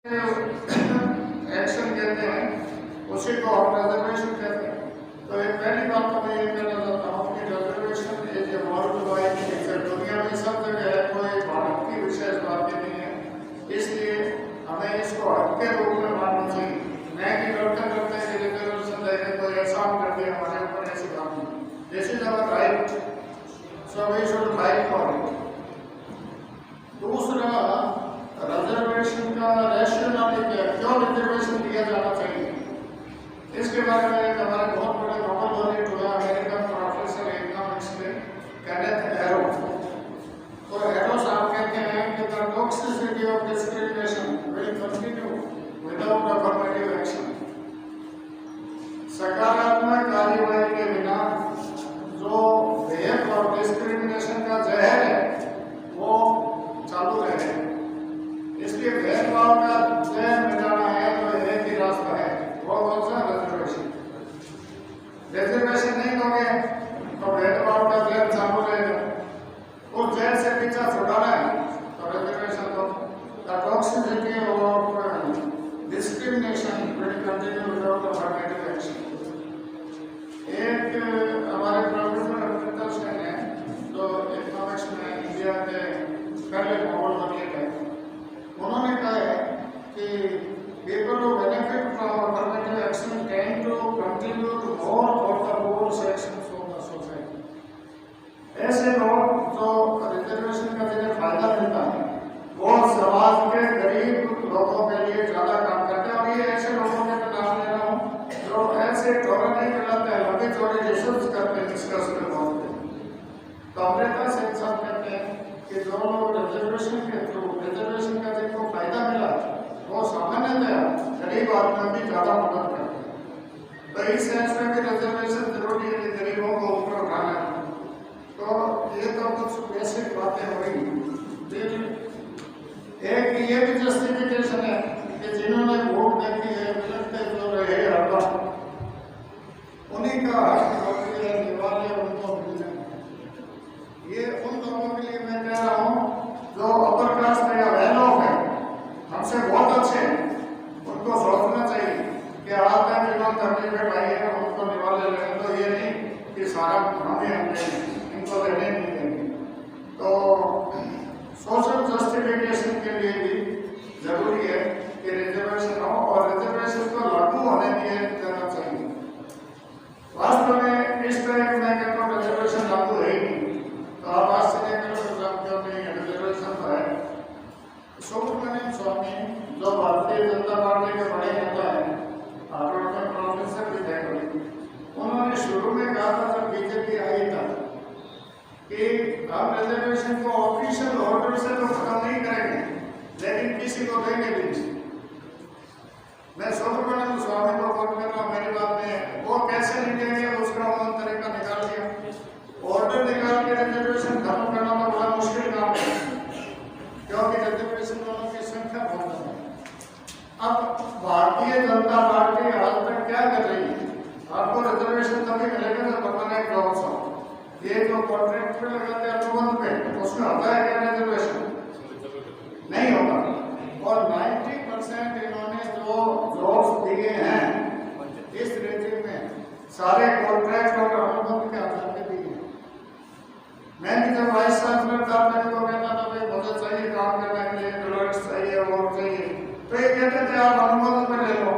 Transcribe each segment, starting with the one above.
Action कहते हैं, उसी को हम रिजर्वेशन कहते हैं। तो एक पहली बात तो मैं ये कहना चाहता हूँ कि reservation is a world wide effect, दुनिया में सब जगह है, कोई भारत की विशेष बात नहीं है। इसलिए हमें इसको हक के रूप में मानना चाहिए। मैं कि डरते डरते रिजर्वेशन लेके कोई एहसान कर दिया हमारे ऊपर, ऐसी बात नहीं। This is our right, so we should fight for it. दूसरा, रिजर्वेशन का रैशनैलिटी क्या, क्यों रिजर्वेशन दिया जाना चाहिए, इसके बारे में एक हमारे बहुत बड़े नोबेल लॉरेट हुआ अमेरिकन प्रोफेसर इकोनॉमिक्स में केनेथ एरो। तो एरो साहब कहते हैं कि the toxicity of discrimination will continue without affirmative action. सकारात्मक कार्यवाही के बिना जो भेद और डिस्क्रिमिनेशन का जहर है वो चालू रहे। इसलिए भेदभाव का जहर मिटाना है तो एक ही रास्ता है, वो कौन सा? रिजर्वेशन। रिजर्वेशन नहीं दोगे तो भेदभाव का जहर चालू रहेगा। उस जहर से पीछा छुड़ाना है तो रिजर्वेशन दो। The toxicity of discrimination will continue without affirmative action. एक हमारे प्रोफेसर अमृता सेन है जो इकोनॉमिक्स में इंडिया के पहले नोबेल लॉरेट है। उन्होंने कहा है कि people who benefit from affirmative action tend to contribute more for the poor sections of the society। ऐसे लोग जो रिजर्वेशन का जिन्हें फायदा मिलता है वो समाज के गरीब लोगों के लिए ज्यादा काम करते हैं। और ये ऐसे लोगों के नाम ले रहा हूँ जो ऐसे टोरा नहीं मिलाते हैं, लंबी चौड़ी रिसर्च करते हैं, डिस्कस में पहुंचते हैं। तो अमृता सेन साहब कहते हैं कि जो लोग रिजर्वेशन के थ्रू रिजर्वेशन का जिनको फायदा मिला वो सामान्यतः गरीब आदमी की ज्यादा मदद करते हैं। तो इस सेंस में भी रिजर्वेशन जरूरी है कि गरीबों को ऊपर उठाना है। तो ये तो कुछ बेसिक बातें हुई। एक ये भी जस्टिफिकेशन है कि जिन्होंने वोट देखी है मिलते जो रहे हरदम उन्हीं का हक निवाले उनको मिलना है। ये उन लोगों के लिए मैं कह रहा हूँ जो अपर कास्ट या वह लोग हैं हमसे बहुत अच्छे हैं, उनको सोचना चाहिए कि आप जिन्होंने तकलीफें पाई है उनको निवाले लें। तो ये नहीं कि सारा हमें इनको लेने नहीं देंगे। तो सोशल जस्टिफिकेशन के लिए भी जरूरी है कि रिजर्वेशन हो और रिजर्वेशन को लागू होने दिए जाना चाहिए। वास्तव में इस तरह मैं कहता हूँ रिजर्वेशन लागू है ही नहीं। तो आप आज से लेकर क्यों नहीं है, रिजर्वेशन तो है। सुब्रमण्यम स्वामी जो भारतीय जनता पार्टी के बड़े नेता है, हार्वर्ड में प्रोफेसर भी थे, उन्होंने शुरू में कहा था जब बीजेपी आई था कि हम रिजर्वेशन को ऑफिशियल ऑर्डर से तो खत्म नहीं करेंगे लेकिन किसी को देंगे भी। मैं सुब्रमण्यम स्वामी को फोन कर रहा हूँ, मेरी बात में वो कैसे नहीं देंगे उसका उन्होंने तरीका निकाल दिया। ऑर्डर निकाल के रिजर्वेशन खत्म करना तो बड़ा मुश्किल काम है क्योंकि रिजर्वेशन वालों की संख्या बहुत है। अब भारतीय जनता पार्टी आज तक क्या कर रही है? आपको रिजर्वेशन तभी मिलेगा जब परमानेंट जॉब्स हो। ये जो कॉन्ट्रैक्ट पे लगाते हैं अनुबंध पे, उसमें होता है क्या रिजर्वेशन? नहीं होता। और 90% इन्होंने जो जॉब्स दिए हैं इस रेजिम में सारे कॉन्ट्रैक्ट और अनुबंध के आधार पर दिए हैं। मैं भी जब वाइस चांसलर था मेरे को कहना था भाई मुझे चाहिए काम करने के लिए क्लर्क्स चाहिए और चाहिए, तो ये कहते थे आप अनुबंध पे ले लो,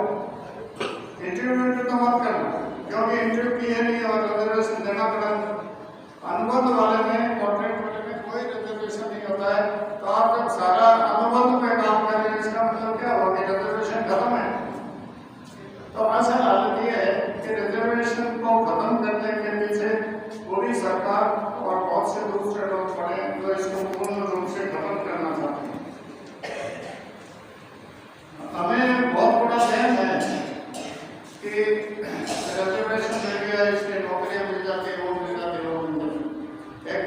इंटरव्यू तो मत करना क्योंकि इंटरव्यू किए नहीं और रिजर्वेशन देना पड़ा। अनुबंध वाले में कॉन्ट्रैक्ट वाले में कोई रिजर्वेशन नहीं होता है। तो आप जब सारा अनुबंध पे काम कर रहे हैं इसका मतलब क्या हुआ कि रिजर्वेशन खत्म है। तो असल हालत ये है कि रिजर्वेशन को खत्म करने के पीछे पूरी सरकार और बहुत से दूसरे लोग पड़े हैं जो इसको पूर्ण रूप से खत्म करना चाहते हैं। हमें बहुत बड़ा वहम है कि रिजर्वेशन मिल गया इसलिए नौकरियां मिल जाती है, वो मिल जाती है, वो मिल जाती है।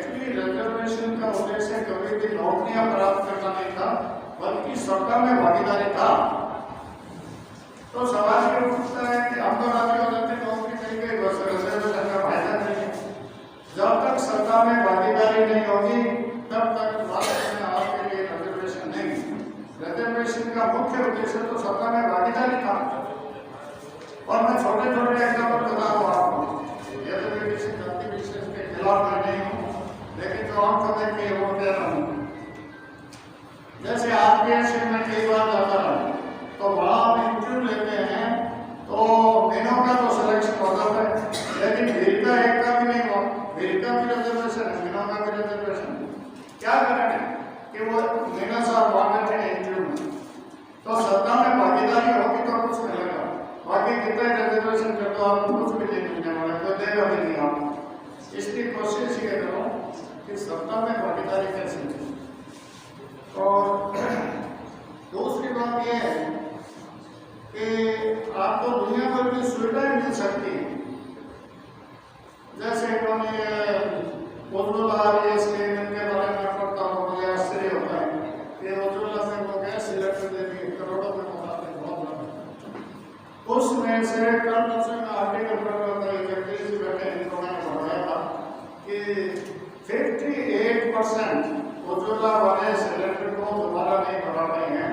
से तो सत्ता में भागीदारी था। और मैं छोटे छोटे एग्जाम्पल बता दूँ आपको, ये तो मैं किसी जाति विशेष के खिलाफ मैं नहीं हूँ, लेकिन जो आंखों देख के वोट दे रहा हूँ। जैसे आरपीएस में कई बार जाता रहा, तो वहाँ हम इंटरव्यू लेते हैं, तो मेनों का तो सिलेक्शन होता है, लेकिन भीड़ का एक का भी नहीं हुआ। भीड़ का भी रिजर्वेशन है, मेनों का भी रिजर्वेशन। क्या करें कि वो मीना साहब वहाँ थे इंटरव्यू में, तो सत्ता में भागीदारी होगी तो कुछ मिलेगा, बाकी कितने रिजर्वेशन कर दो आपको कुछ भी नहीं मिलने वाला, कोई देगा भी नहीं आप। इसकी कोशिश ये करो कि सत्ता में भागीदारी कैसे मिले। और दूसरी बात यह है कि आपको दुनिया भर की सुविधाएं मिल सकती हैं। जैसे इन्होंने उज्ज्वला स्कीम के बारे में पढ़ता हूँ, मुझे आश्चर्य होता है कि उज्ज्वला से वो गैस सिलेंडर देती करोड़ों में बताते बहुत ज्यादा। उसमें से कल में आर्टिकल पढ़ रहा था, जगदीश बैठे इनको मैंने पढ़ाया था कि 58% उज्ज्वला वाले सिलेंडर को दोबारा नहीं बढ़ा रहे हैं,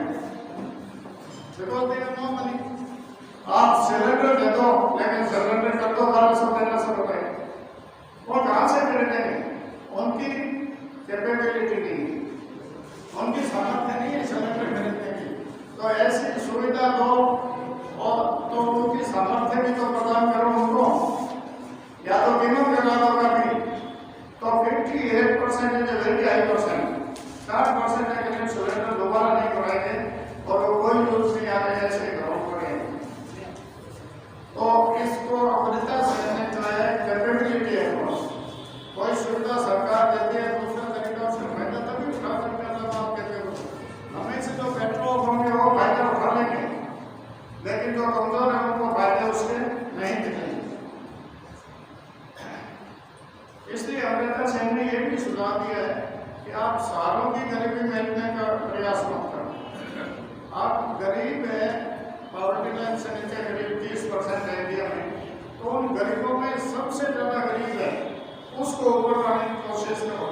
बिकॉज दे नो मनी। आप सिलेंडर दे दो, लेकिन सिलेंडर कर दो 1200-1300 रुपए, वो कहाँ से खरीदेंगे? उनकी कैपेबिलिटी नहीं, उनकी सामर्थ्य नहीं है सिलेंडर खरीदने की। तो ऐसी सुविधा दो, और तो उनकी सामर्थ्य भी तो प्रदान करो उनको, या तो कीमत करा दो कभी। तो 58% इज वेरी हाई परसेंट। 60% के लिए सिलेंडर दोबारा नहीं कराएंगे और वो कोई यूज नहीं आ रहे, ऐसे घरों पड़े। तो इसको अमृता से कैपेबिलिटी है, कोई सुविधा सरकार देती है, दूसरा तरीका से फायदा तभी उठा सकते हैं जब आप कहते हो। हमें से जो पेट्रोल होंगे वो फायदा उठा लेंगे, लेकिन जो कमजोर है उनको फायदे उसके नहीं मिलेंगे। इसलिए अमृता सेन ने यह भी सुझाव दिया है कि आप सालों की गरीबी मिटने का प्रयास मत करो। आप गरीब है, पॉवर्टी लाइन से नीचे करीब 30% है इंडिया में, तो उन गरीबों में सबसे ज्यादा गरीब है, उसको ऊपर लाने की कोशिश करो।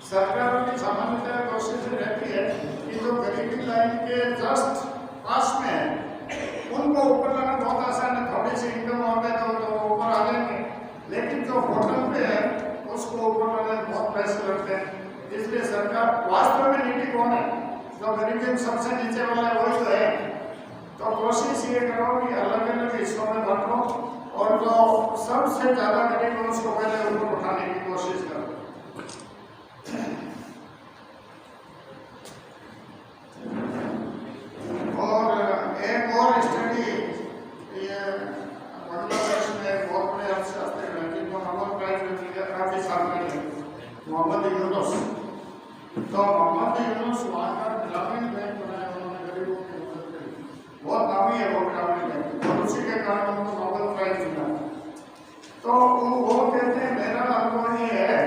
सरकारों की सामान्यतः कोशिश रहती है कि जो गरीबी लाइन के जस्ट पास में है उनको ऊपर लाना बहुत आसान है, थोड़ी सी इनकम होगा तो ऊपर आ जाएंगे, लेकिन जो होटल पे है उसको ऊपर लाने बहुत पैसे लगते हैं। इसलिए सरकार वास्तव में नीति कौन है? जो गरीबी सबसे नीचे वाला है वही तो है। तो कोशिश ये करो कि अलग अलग हिस्सों में बांटो, और जो सबसे ज्यादा गरीब है उसको पहले ऊपर उठाने की कोशिश करो। और एक और स्टडी, ये बांग्लादेश में एक बहुत बड़े अर्थशास्त्री हैं जिनको नोबेल प्राइज मिल गया काफी साल पहले, मोहम्मद यूनुस। तो मोहम्मद यूनुस वहाँ का ग्रामीण बैंक बनाया उन्होंने गरीबों की मदद के लिए, बहुत नामी है वो ग्रामीण बैंक, और उसी के कारण उनको नोबेल प्राइज मिला। तो वो कहते हैं मेरा अनुभव ये है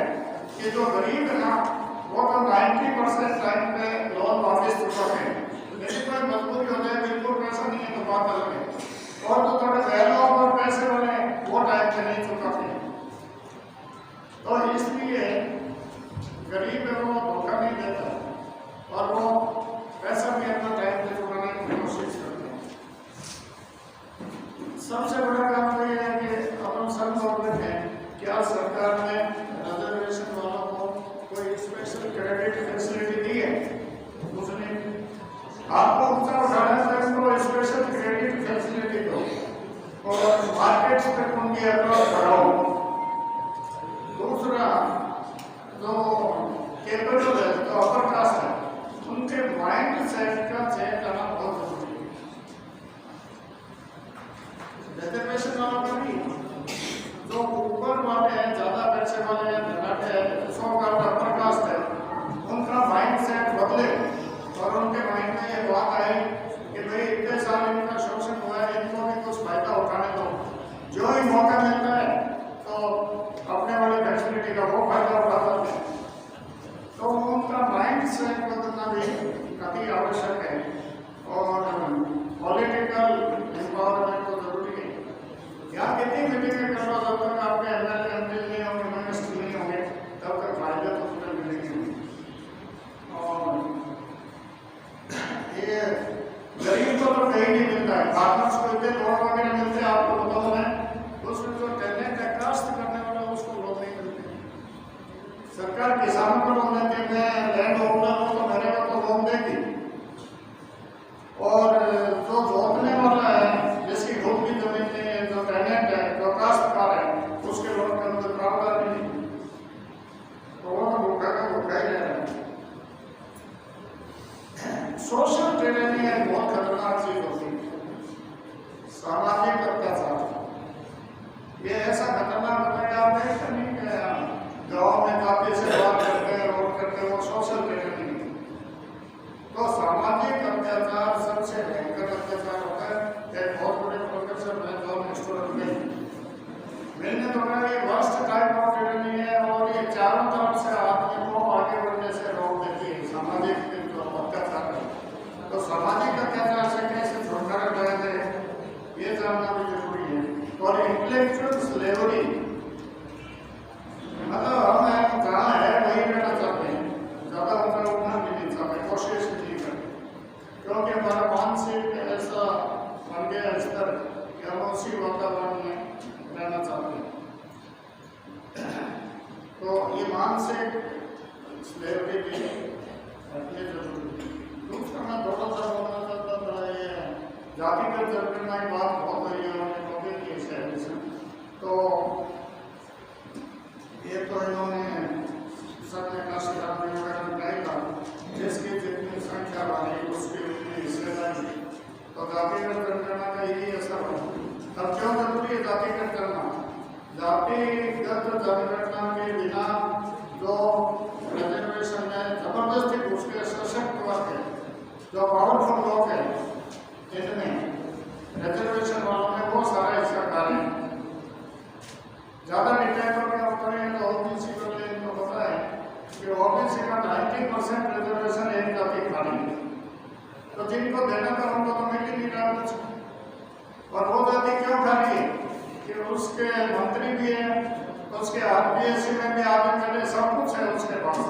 को तो कहीं नहीं मिलता है, फार्मर्स को इतने लोन वगैरह मिलते हैं, आपको बताओ मैं, उसमें जो टैलेंट है काश्त करने वाला उसको लोन नहीं मिलते। सरकार किसानों को लोन देती है, लैंड ओनर हो तो मेरे को तो लोन देगी, और जो जोतने वाला है जिसकी खुद की जमीन नहीं है, जो टैलेंट है, जो काश्तकार है, उसके लोन के अंदर प्रावधान नहीं, तो वो तो भूखा का भूखा ही रह रहा है। सोशल ट्रेनिंग एक बहुत खतरनाक चीज होती है, सामाजिक अत्याचार। ये ऐसा खतरनाक होता है, आप नहीं करनी गाँव में काफी से बात करते हैं, रोड करते हैं, वो सोशल ट्रेनिंग। तो सामाजिक अत्याचार सबसे भयंकर अत्याचार होता है। एक बहुत बड़े प्रोफेसर मैं जॉन स्टूडेंट में मैंने तो कहा ये वर्स्ट टाइप ऑफ ट्रेनिंग है, और ये चारों तरफ से आदमी को आगे बढ़ने से रोक देती है, सामाजिक जो अत्याचार है। तो सामाजिक अत्याचार से कैसे छुटकारा पाया जाए ये जानना भी जरूरी है। और इंटेलेक्चुअल स्लेवरी मतलब हम जहाँ है वही रहना चाहते हैं, ज्यादा ऊपर उठना भी नहीं चाहते, कोशिश नहीं करते, क्योंकि हमारा मानसिक ऐसा बन गया स्तर कि हम उसी वातावरण में रहना चाहते हैं। तो ये मानसिक स्लेवरी भी अपने जरूरी। दूसरा मैं थोड़ा सा बोलना चाहता था, ये जातिगत जनगणना की बात बहुत हुई है, उन्होंने की शहर से, तो ये तो इन्होंने सबने का जिसकी जितनी संख्या बढ़ी उसकी उतनी हिस्सेदारी, तो जातिगत जनगणना का यही असर है। अब क्यों जरूरी है जातिगत करना? जातिगत जनगणना के बिना जो रिजर्वेशन है जबरदस्ती घुस के सशक्त वर्ग है, जो पावरफुल लोग हैं, इनमें रिजर्वेशन वालों ने वो सारा हिस्सा खा लें। ज्यादा डिटेल में होता है तो ओबीसी को इनको पता है कि ओबीसी का 90% रिजर्वेशन एक जाति खाली है, तो जिनको देना था उनको तो मिल ही नहीं रहा कुछ। और वो जाति क्यों खाली है कि उसके मंत्री भी है, उसके आरपीएससी में भी आगे चले, सब कुछ है उसके पास,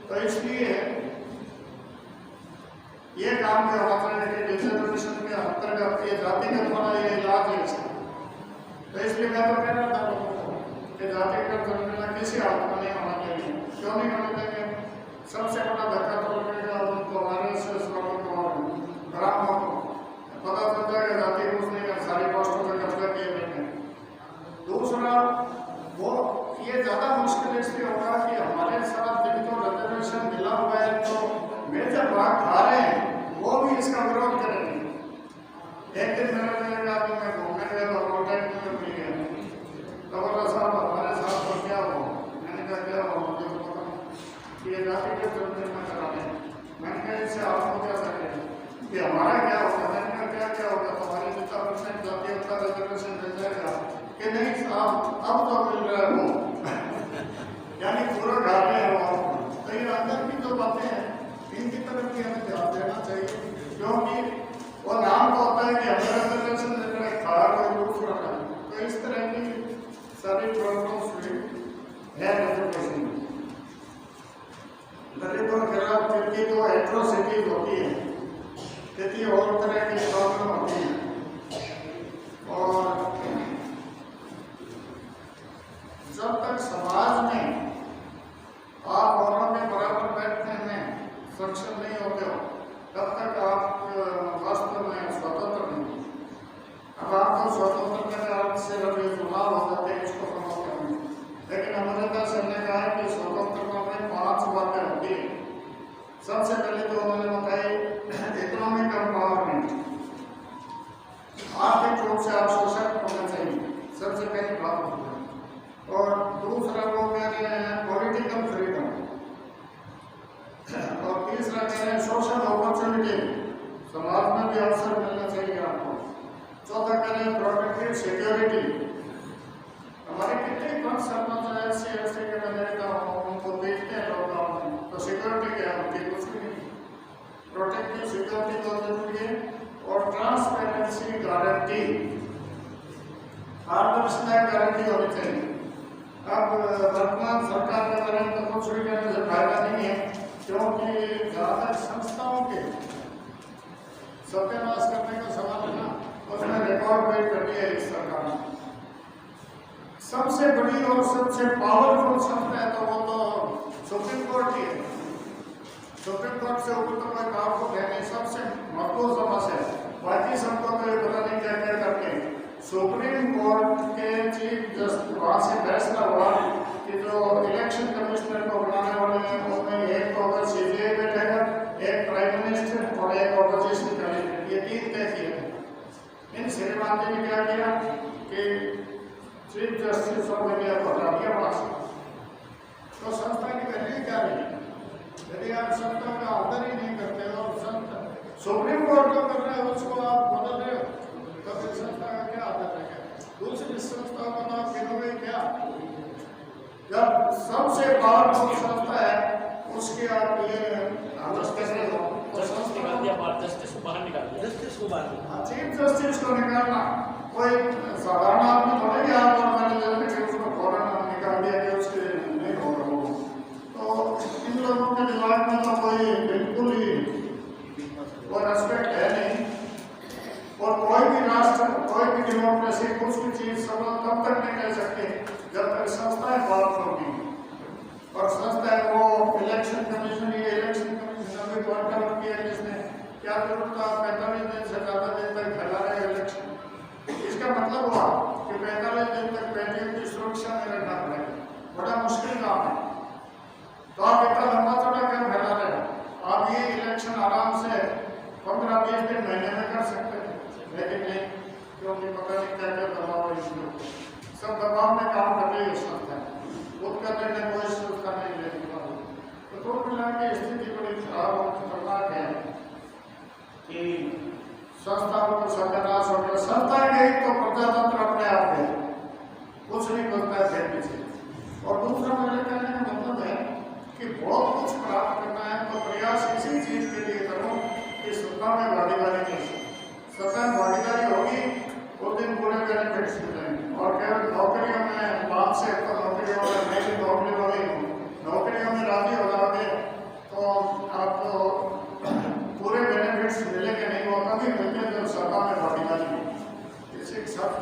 तो इसलिए ये काम क्या होना चाहिए कि रिजर्वेशन के अंतर्गत ये जातिगत वाला ये इलाज है इसका। तो इसलिए मैं तो कह रहा था लोगों को कि जातिगत जनगणना किसी हालत में नहीं होना चाहिए। क्यों नहीं होने देंगे? सबसे बड़ा धक्का तो लगेगा उनको, आरएसएस वालों को, ब्राह्मणों को पता चलता है जाति कुछ नहीं है, सारी पोस्टों पर कब्जा किए गए। दूसरा वो ये ज्यादा मुश्किल इसलिए होगा कि हमारे साथ जिनको रिजर्वेशन मिला हुआ है तो मेजर भाग खा रहे हैं, वो भी इसका विरोध करेंगे। एक दिन मेरा मिलेगा तो मैं घूमने गया तो रोटेट में मिल गया, तो बोला साहब हमारे साथ तो क्या हो? मैंने कहा क्या हो? मुझे तो पता नहीं कि ये जातिगत जनगणना करा दें। मैंने कहा इससे आपको क्या करें कि हमारा क्या होगा? मैंने कहा क्या होगा? तुम्हारी 50% जाति का रिजर्वेशन मिल जाएगा कि नहीं साहब अब तो मिल रहा है वो यानी पूरा खा रहे हैं वो। तो ये अंदर की जो बातें हैं इनकी तरफ भी हमें ध्यान देना चाहिए, क्योंकि वो नाम तो होता है कि हमारा रिजर्वेशन मिल रहा है, खा कोई दूसरा का। तो इस तरह की सारी प्रॉब्लम्स है रिजर्वेशन। दलितों के खिलाफ जितनी जो एट्रोसिटीज होती है, जितनी और तरह की प्रॉब्लम होती है, और जब तक समाज में आप औरों के बराबर बैठने में सक्षम नहीं होते हो तब तक आप वास्तव में स्वतंत्र नहीं। अब आपको स्वतंत्र के अर्थ से ये चुनाव हो जाते हैं, इसको समझते हैं, लेकिन अमृता सिंह ने कहा कि स्वतंत्रता में 5 बातें होती है। सबसे पहले तो उन्होंने बताई इकोनॉमिक एम्पावरमेंट, आर्थिक रूप से आप सशक्त होना चाहिए, सबसे पहली बात होती है। और दूसरा वो कह रहे हैं पॉलिटिकल फ्रीडम, और तीसरा कह रहे हैं सोशल अपॉर्चुनिटी, समाज में भी अवसर मिलना चाहिए आपको। चौथा कह रहे हैं प्रोटेक्टिव सिक्योरिटी। हमारे कितने कम सरपंच ऐसे के मैं देखता हूँ, उनको देखते हैं लॉकडाउन में, तो सिक्योरिटी क्या होती है? कुछ भी नहीं। प्रोटेक्टिव सिक्योरिटी तो जरूरी है, और ट्रांसपेरेंसी गारंटी, पारदर्शिता गारंटी होनी चाहिए। अब वर्तमान सरकार के बारे में तो कुछ भी कहने से फायदा नहीं है, क्योंकि ज्यादातर संस्थाओं के सत्यानाश करने का सवाल है ना, उसमें रिकॉर्ड ब्रेक कर दिया इस सरकार ने। सबसे बड़ी और सबसे पावरफुल संस्था है तो वो तो सुप्रीम कोर्ट ही है। सुप्रीम कोर्ट से ऊपर तो कोई काम को है नहीं, सबसे महत्वपूर्ण समझ है। बाकी सबको तो पता नहीं क्या क्या करके सुप्रीम कोर्ट के चीफ जस्टिस वहां से फैसला हुआ कि जो इलेक्शन कमिश्नर को बनाने वाले हैं उसमें एक तो होगा सीबीआई बैठेगा, एक प्राइम मिनिस्टर और एक ऑपोजिशन कैंडिडेट, ये 3 तय किए। इन श्रीमान ने क्या किया कि चीफ जस्टिस ऑफ इंडिया को हटा दिया वहां से। तो संस्था की वैल्यू क्या रही? यदि आप संस्था का आदर ही नहीं करते और संस्था सुप्रीम कोर्ट जो कर रहे हैं उसको आप बदल रहे हो तो फिर संस्था का क्या आदर रहेगा? दूसरी संस्था को तो आप गिनोगे क्या? जब सबसे पावरफुल संस्था है उसके आप ये जस्टिस को बाहर निकाल दिया। जस्टिस को बाहर चीफ जस्टिस को निकालना कोई साधारण आदमी थोड़े ही आप और मैंने जैसे कि उसको फौरन निकाल दिया कि उसके नहीं होगा वो। तो इन लोगों के दिमाग में तो कोई बिल्कुल ही वो रेस्पेक्ट है नहीं। और कोई भी राष्ट्र, कोई भी डेमोक्रेसी कुछ भी चीज सफल तब तक नहीं कर सकती जब तक संस्थाएं पावरफुल होगी। और संस्थाएं वो इलेक्शन कमीशन, ये इलेक्शन कमीशन अभी वर्क किया जिसने क्या जरूरत था 45 दिन से ज्यादा दिन तक फैला रहे इलेक्शन। इसका मतलब हुआ कि 45 दिन तक बेटियों की सुरक्षा में रखना पड़ेगा, बड़ा मुश्किल काम है। तो आप इतना लंबा चौड़ा क्या फैला रहे हो? आप ये इलेक्शन आराम से 15-20 दिन महीने में कर सकते हैं, लेकिन नहीं, क्योंकि पता नहीं क्या क्या दबाव है इसमें। सब दबाव में काम कर रही है संस्था, खुद करने में कोई संस्था नहीं लेने वाली। तो कुल मिला के स्थिति बड़ी खराब और खतरनाक है कि संस्थाओं को सत्यानाश हो गया। संस्था गई तो प्रजातंत्र अपने आप गए, कुछ नहीं बनता है पीछे। और दूसरा मेरे कहने का मतलब है कि बहुत कुछ प्राप्त करना है तो प्रयास इसी चीज के लिए करो कि सत्ता में भागीदारी नहीं। सत्ता में भागीदारी होगी उस दिन पूरे बेनिफिट्स मिलेंगे। और केवल नौकरियों में बात से तो नौकरियों में मैं भी नौकरी वाली हूँ, नौकरियों में राजी हो जाओगे तो आपको पूरे बेनिफिट्स मिलेंगे नहीं, वो कभी मिलते जब सत्ता में भागीदारी। इसी के साथ